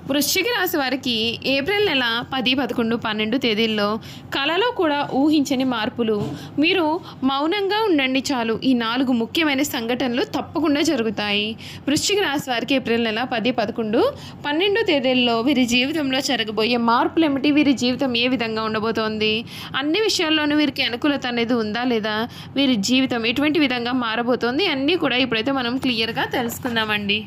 వృశ్చిక రాశి వారికి ఏప్రిల్ నెల 10, 11, 12 తేదీల్లో కళలో కూడా ఊహించని మార్పులు. మీరు మౌనంగా ఉండండి చాలు, ఈ 4 ముఖ్యమైన సంఘటనలు తప్పకుండా జరుగుతాయి. వృశ్చిక రాశి వారికి ఏప్రిల్ నెల 10, 11, 12 తేదీల్లో వీరి జీవితంలో జరగబోయే మార్పులు ఏమిటి, వీరి జీవితం ఏ విధంగా ఉండబోతోంది, అన్ని విషయాల్లోనూ వీరికి అనుకూలత అనేది ఉందా లేదా, వీరి జీవితం ఎటువంటి విధంగా మారబోతోంది, అన్నీ కూడా ఇప్పుడైతే మనం క్లియర్గా తెలుసుకుందామండి.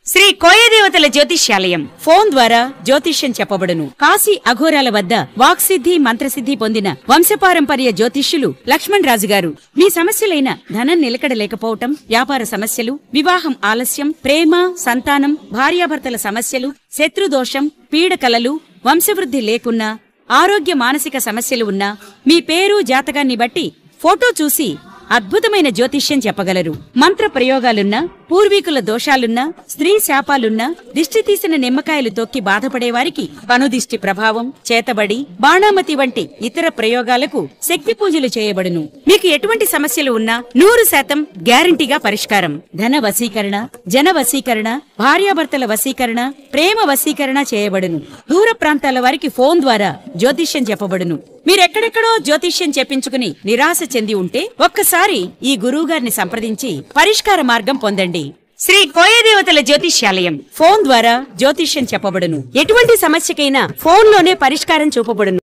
శ్రీ కోయదేవతల జ్యోతిష్యాలయం ఫోన్ ద్వారా జ్యోతిష్యం చెప్పబడును. కాశీ అఘోరాల వద్ద వాక్సిద్ధి మంత్రసిద్ధి పొందిన వంశపారంపర్య జ్యోతిష్యులు లక్ష్మణ్ రాజు గారు మీ సమస్యలైన ధనం నిలకడ లేకపోవటం, వ్యాపార సమస్యలు, వివాహం ఆలస్యం, ప్రేమ, సంతానం, భార్యాభర్తల సమస్యలు, శత్రుదోషం, పీడకలలు, వంశవృద్ధి లేకున్నా, ఆరోగ్య మానసిక సమస్యలు ఉన్నా మీ పేరు జాతకాన్ని బట్టి ఫోటో చూసి అద్భుతమైన జ్యోతిష్యం చెప్పగలరు. మంత్ర ప్రయోగాలున్నా, పూర్వీకుల దోషాలున్నా, స్త్రీ శాపాలున్నా, దిష్టి తీసిన నిమ్మకాయలు తొక్కి బాధపడేవారికి కనుదిష్టి ప్రభావం, చేతబడి, బాణామతి వంటి ఇతర ప్రయోగాలకు శక్తి పూజలు చేయబడును. మీకు ఎటువంటి సమస్యలు ఉన్నా 100% గ్యారంటీగా పరిష్కారం. ధన వశీకరణ, జన వశీకరణ, భార్యాభర్తల వశీకరణ, ప్రేమ వశీకరణ చేయబడును. దూర ప్రాంతాల వారికి ఫోన్ ద్వారా జ్యోతిష్యం చెప్పబడును. మీరెక్కడెక్కడో జ్యోతిష్యం చెప్పించుకుని నిరాశ చెంది ఉంటే ఒక్కసారి ఈ గురువుగారిని సంప్రదించి పరిష్కార మార్గం పొందండి. శ్రీ కోయదేవతల జ్యోతిష్యాలయం ఫోన్ ద్వారా జ్యోతిష్యం చెప్పబడును. ఎటువంటి సమస్యకైనా ఫోన్లోనే పరిష్కారం చూపబడును.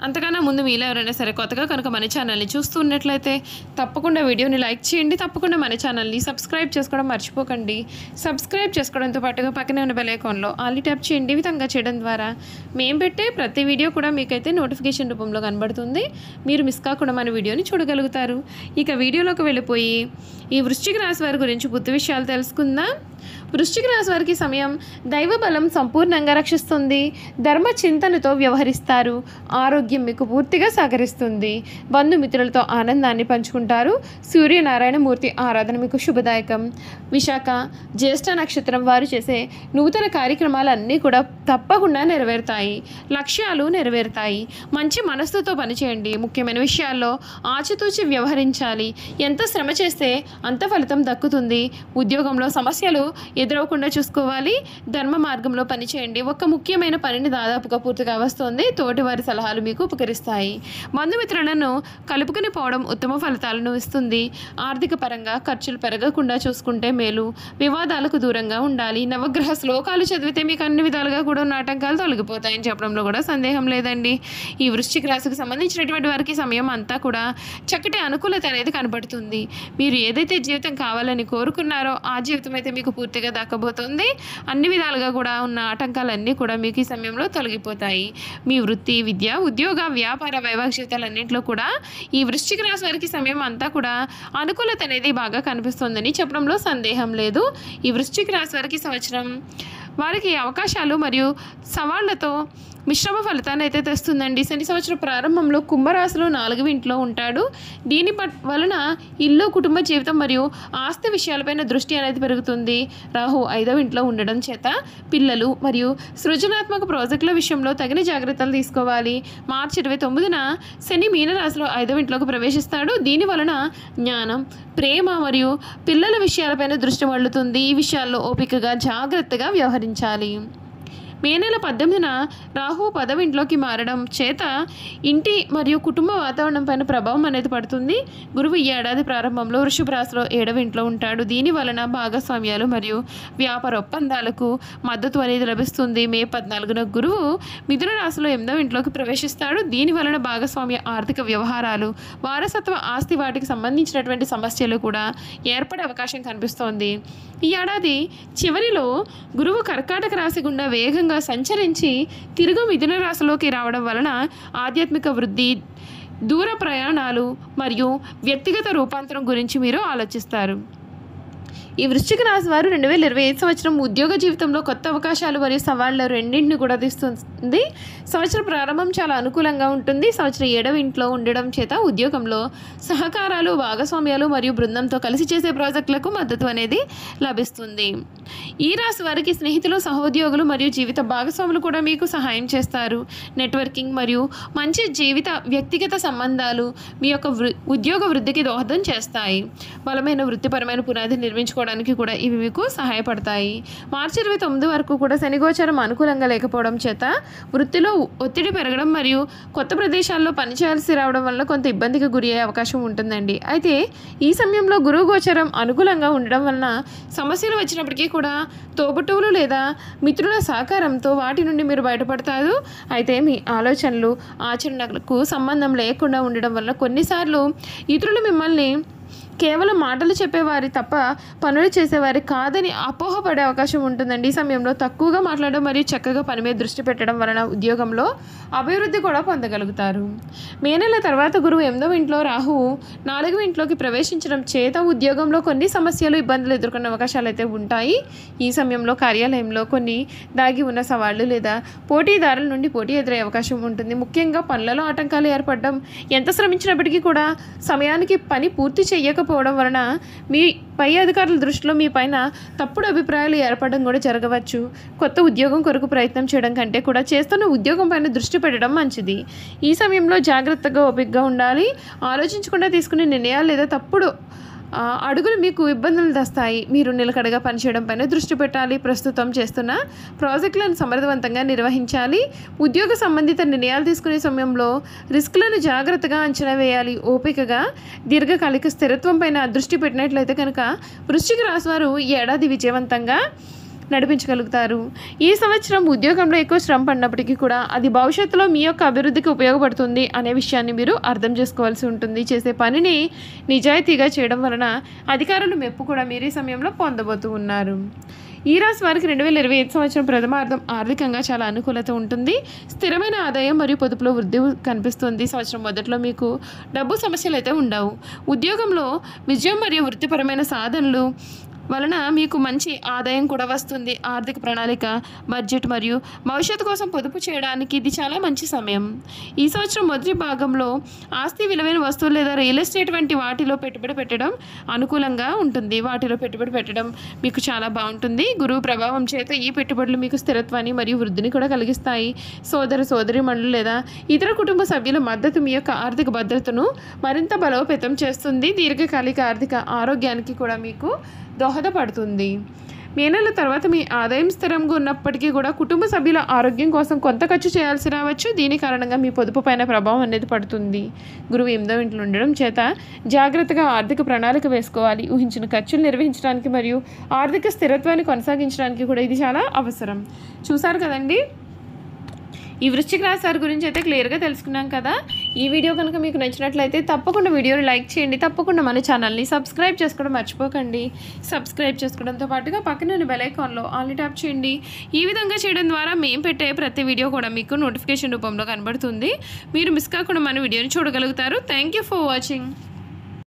అంతకన్నా ముందు మీలో ఎవరైనా సరే కొత్తగా కనుక మన ఛానల్ని చూస్తూ ఉన్నట్లయితే తప్పకుండా వీడియోని లైక్ చేయండి, తప్పకుండా మన ఛానల్ని సబ్స్క్రైబ్ చేసుకోవడం మర్చిపోకండి. సబ్స్క్రైబ్ చేసుకోవడంతో పాటుగా పక్కనే ఉన్న బెల్ ఐకాన్లో ఆల్ ట్యాప్ చేయండి. ఈ విధంగా చేయడం ద్వారా మేము పెట్టే ప్రతి వీడియో కూడా మీకైతే నోటిఫికేషన్ రూపంలో కనబడుతుంది. మీరు మిస్ కాకుండా మన వీడియోని చూడగలుగుతారు. ఇక వీడియోలోకి వెళ్ళిపోయి ఈ వృశ్చిక రాశి వారి గురించి పూర్తి విషయాలు తెలుసుకుందాం. వృశ్చిక రాశి వారికి సమయం దైవ బలం సంపూర్ణంగా రక్షిస్తుంది. ధర్మ చింతనతో వ్యవహరిస్తారు. ఆరోగ్యం మీకు పూర్తిగా సహకరిస్తుంది. బంధుమిత్రులతో ఆనందాన్ని పంచుకుంటారు. సూర్యనారాయణ మూర్తి ఆరాధన మీకు శుభదాయకం. విశాఖ, జ్యేష్ఠ నక్షత్రం వారు చేసే నూతన కార్యక్రమాలన్నీ కూడా తప్పకుండా నెరవేరుతాయి. లక్ష్యాలు నెరవేరుతాయి. మంచి మనస్సుతో పనిచేయండి. ముఖ్యమైన విషయాల్లో ఆచితూచి వ్యవహరించాలి. ఎంత శ్రమ చేస్తే అంత ఫలితం దక్కుతుంది. ఉద్యోగంలో సమస్యలు ఎదురవకుండా చూసుకోవాలి. ధర్మ మార్గంలో పనిచేయండి. ఒక ముఖ్యమైన పనిని దాదాపుగా పూర్తిగా వస్తుంది. తోటివారి సలహాలు మీకు ఉపకరిస్తాయి. బంధుమిత్రులను కలుపుకుని పోవడం ఉత్తమ ఫలితాలను ఇస్తుంది. ఆర్థిక పరంగా ఖర్చులు పెరగకుండా చూసుకుంటే మేలు. వివాదాలకు దూరంగా ఉండాలి. నవగ్రహ శ్లోకాలు చదివితే మీకు అన్ని విధాలుగా కూడా ఉన్న ఆటంకాలు తొలగిపోతాయని చెప్పడంలో కూడా సందేహం లేదండి. ఈ వృశ్చిక రాశికి సంబంధించినటువంటి వారికి సమయం అంతా కూడా చక్కటి అనుకూలత అనేది కనబడుతుంది. మీరు ఏదైతే జీవితం కావాలని కోరుకున్నారో ఆ జీవితం అయితే మీకు పూర్తిగా దక్కబోతుంది. అన్ని విధాలుగా కూడా ఉన్న ఆటంకాలన్నీ కూడా మీకు ఈ సమయంలో తొలగిపోతాయి. మీ వృత్తి, విద్య, ఉద్యోగ, వ్యాపార, వైవాహిక జీవితాలన్నింటిలో కూడా ఈ వృశ్చిక రాశి వారికి సమయం అంతా కూడా అనుకూలత అనేది బాగా కనిపిస్తుందని చెప్పడంలో సందేహం లేదు. ఈ వృశ్చిక రాశి వారికి సంవత్సరం వారికి అవకాశాలు మరియు సవాళ్లతో మిశ్రమ ఫలితాన్ని అయితే తెస్తుందండి. శని సంవత్సరం ప్రారంభంలో కుంభరాశిలో 4వ ఇంట్లో ఉంటాడు. దీని వలన ఇల్లు, కుటుంబ జీవితం మరియు ఆస్తి విషయాలపైన దృష్టి అనేది పెరుగుతుంది. రాహు 5వ ఇంట్లో ఉండడం చేత పిల్లలు మరియు సృజనాత్మక ప్రాజెక్టుల విషయంలో తగిన జాగ్రత్తలు తీసుకోవాలి. మార్చి 29న శని మీనరాశిలో 5వ ఇంట్లోకి ప్రవేశిస్తాడు. దీని వలన జ్ఞానం, ప్రేమ మరియు పిల్లల విషయాలపైన దృష్టి మళ్ళుతుంది. ఈ విషయాల్లో ఓపికగా జాగ్రత్తగా వ్యవహరించాలి. మే నెల 18న రాహు 10వ ఇంట్లోకి మారడం చేత ఇంటి మరియు కుటుంబ వాతావరణం పైన ప్రభావం అనేది పడుతుంది. గురువు ఈ ఏడాది ప్రారంభంలో వృషభ రాశిలో 7వ ఇంట్లో ఉంటాడు. దీని వలన భాగస్వామ్యాలు మరియు వ్యాపార ఒప్పందాలకు మద్దతు అనేది లభిస్తుంది. మే 14న గురువు మిథున రాశిలో 8వ ఇంట్లోకి ప్రవేశిస్తాడు. దీని వలన భాగస్వామ్య ఆర్థిక వ్యవహారాలు, వారసత్వ ఆస్తి వాటికి సంబంధించినటువంటి సమస్యలు కూడా ఏర్పడే అవకాశం కనిపిస్తోంది. ఈ ఏడాది చివరిలో గురువు కర్కాటక రాశి గుండా వేగంగా సంచరించి తిరుగు మిథున రాశిలోకి రావడం వలన ఆధ్యాత్మిక వృద్ధి, దూర ప్రయాణాలు మరియు వ్యక్తిగత రూపాంతరం గురించి మీరు ఆలోచిస్తారు. ఈ వృశ్చిక రాశి వారు 2025 సంవత్సరం ఉద్యోగ జీవితంలో కొత్త అవకాశాలు మరియు సవాళ్లు రెండింటిని కూడా తీస్తుంది. సంవత్సరం ప్రారంభం చాలా అనుకూలంగా ఉంటుంది. సంవత్సరం 7వ ఇంట్లో ఉండడం చేత ఉద్యోగంలో సహకారాలు, భాగస్వామ్యాలు మరియు బృందంతో కలిసి చేసే ప్రాజెక్టులకు మద్దతు అనేది లభిస్తుంది. ఈ రాశి వారికి స్నేహితులు, సహోద్యోగులు మరియు జీవిత భాగస్వాములు కూడా మీకు సహాయం చేస్తారు. నెట్వర్కింగ్ మరియు మంచి వ్యక్తిగత సంబంధాలు మీ యొక్క ఉద్యోగ వృద్ధికి దోహదం చేస్తాయి. బలమైన వృత్తిపరమైన పునాది నిర్మించుకోవడానికి కూడా ఇవి మీకు సహాయపడతాయి. మార్చి 29 వరకు కూడా శని గోచరం అనుకూలంగా లేకపోవడం చేత వృత్తిలో ఒత్తిడి పెరగడం మరియు కొత్త ప్రదేశాల్లో పనిచేయాల్సి రావడం వల్ల కొంత ఇబ్బందికి గురి అయ్యే అవకాశం ఉంటుందండి. అయితే ఈ సమయంలో గురువు గోచరం అనుకూలంగా ఉండడం వలన సమస్యలు వచ్చినప్పటికీ కూడా తోబుట్టువులు లేదా మిత్రుల సహకారంతో వాటి నుండి మీరు బయటపడతారు. అయితే మీ ఆలోచనలు ఆచరణకు సంబంధం లేకుండా ఉండడం వల్ల కొన్నిసార్లు ఇతరులు మిమ్మల్ని కేవలం మాటలు చెప్పేవారి తప్ప పనులు చేసేవారి కాదని అపోహపడే అవకాశం ఉంటుందండి. ఈ సమయంలో తక్కువగా మాట్లాడడం మరియు చక్కగా పని మీద దృష్టి పెట్టడం వలన ఉద్యోగంలో అభివృద్ధి కూడా పొందగలుగుతారు. మే నెల తర్వాత గురువు 8వ ఇంట్లో, రాహువు 4వ ఇంట్లోకి ప్రవేశించడం చేత ఉద్యోగంలో కొన్ని సమస్యలు, ఇబ్బందులు ఎదుర్కొనే అవకాశాలు అయితే ఉంటాయి. ఈ సమయంలో కార్యాలయంలో కొన్ని దాగి ఉన్న సవాళ్లు లేదా పోటీదారుల నుండి పోటీ ఎదురయ్యే అవకాశం ఉంటుంది. ముఖ్యంగా పనులలో ఆటంకాలు ఏర్పడడం, ఎంత శ్రమించినప్పటికీ కూడా సమయానికి పని పూర్తి చేయకపోవడం వలన మీ పై అధికారుల దృష్టిలో మీ పైన తప్పుడు అభిప్రాయాలు ఏర్పడడం కూడా జరగవచ్చు. కొత్త ఉద్యోగం కొరకు ప్రయత్నం చేయడం కంటే కూడా చేస్తున్న ఉద్యోగం పైన దృష్టి పెట్టడం మంచిది. ఈ సమయంలో జాగ్రత్తగా, ఓపికగా ఉండాలి. ఆలోచించకుండా తీసుకునే నిర్ణయాలు లేదా తప్పుడు అడుగులు మీకు ఇబ్బందులు తెస్తాయి. మీరు నిలకడగా పనిచేయడం పైన దృష్టి పెట్టాలి. ప్రస్తుతం చేస్తున్న ప్రాజెక్టులను సమర్థవంతంగా నిర్వహించాలి. ఉద్యోగ సంబంధిత నిర్ణయాలు తీసుకునే సమయంలో రిస్క్లను జాగ్రత్తగా అంచనా వేయాలి. ఓపికగా దీర్ఘకాలిక స్థిరత్వం పైన దృష్టి పెట్టినట్లయితే కనుక వృశ్చిక రాశి వారు ఈ ఏడాది విజయవంతంగా నడిపించగలుగుతారు. ఈ సంవత్సరం ఉద్యోగంలో ఎక్కువ శ్రమ పడినప్పటికీ కూడా అది భవిష్యత్తులో మీ యొక్క అభివృద్ధికి ఉపయోగపడుతుంది అనే విషయాన్ని మీరు అర్థం చేసుకోవాల్సి ఉంటుంది. చేసే పనిని నిజాయితీగా చేయడం వలన అధికారుల మెప్పు కూడా మీరు ఈ సమయంలో పొందబోతూ ఉన్నారు. ఈ రాశి వారికి 2025 సంవత్సరం ప్రథమార్థం ఆర్థికంగా చాలా అనుకూలత ఉంటుంది. స్థిరమైన ఆదాయం మరియు పొదుపులో వృద్ధి కనిపిస్తుంది. సంవత్సరం మొదట్లో మీకు డబ్బు సమస్యలు అయితే ఉండవు. ఉద్యోగంలో విజయం మరియు వృత్తిపరమైన సాధనలు వలన మీకు మంచి ఆదాయం కూడా వస్తుంది. ఆర్థిక ప్రణాళిక, బడ్జెట్ మరియు భవిష్యత్తు కోసం పొదుపు చేయడానికి ఇది చాలా మంచి సమయం. ఈ సంవత్సరం మొదటి భాగంలో ఆస్తి, విలువైన వస్తువులు లేదా రియల్ ఎస్టేట్ వంటి వాటిలో పెట్టుబడి పెట్టడం అనుకూలంగా ఉంటుంది. వాటిలో పెట్టుబడి పెట్టడం మీకు చాలా బాగుంటుంది. గురువు ప్రభావం చేత ఈ పెట్టుబడులు మీకు స్థిరత్వాన్ని మరియు వృద్ధిని కూడా కలిగిస్తాయి. సోదరీమణులు లేదా ఇతర కుటుంబ సభ్యుల మద్దతు మీ యొక్క ఆర్థిక భద్రతను మరింత బలోపేతం చేస్తుంది. దీర్ఘకాలిక ఆర్థిక ఆరోగ్యానికి కూడా మీకు దోహదపడుతుంది. మే నెల తర్వాత మీ ఆదాయం స్థిరంగా ఉన్నప్పటికీ కూడా కుటుంబ సభ్యుల ఆరోగ్యం కోసం కొంత ఖర్చు చేయాల్సి రావచ్చు. దీని కారణంగా మీ పొదుపు పైన ప్రభావం అనేది పడుతుంది. గురువు 8వ ఇంట్లో ఉండడం చేత జాగ్రత్తగా ఆర్థిక ప్రణాళిక వేసుకోవాలి. ఊహించిన ఖర్చులు నిర్వహించడానికి మరియు ఆర్థిక స్థిరత్వాన్ని కొనసాగించడానికి కూడా ఇది చాలా అవసరం. చూసారు కదండి, ఈ వృశ్చిక రాశి వారి గురించి అయితే క్లియర్గా తెలుసుకున్నాం కదా. ఈ వీడియో కనుక మీకు నచ్చినట్లయితే తప్పకుండా వీడియోని లైక్ చేయండి. తప్పకుండా మన ఛానల్ని సబ్స్క్రైబ్ చేసుకోవడం మర్చిపోకండి. సబ్స్క్రైబ్ చేసుకోవడంతో పాటుగా పక్కన బెల్ ఐకాన్లో ఆల్ ట్యాప్ చేయండి. ఈ విధంగా చేయడం ద్వారా మేము పెట్టే ప్రతి వీడియో కూడా మీకు నోటిఫికేషన్ రూపంలో కనబడుతుంది. మీరు మిస్ కాకుండా మన వీడియోని చూడగలుగుతారు. Thank you for watching.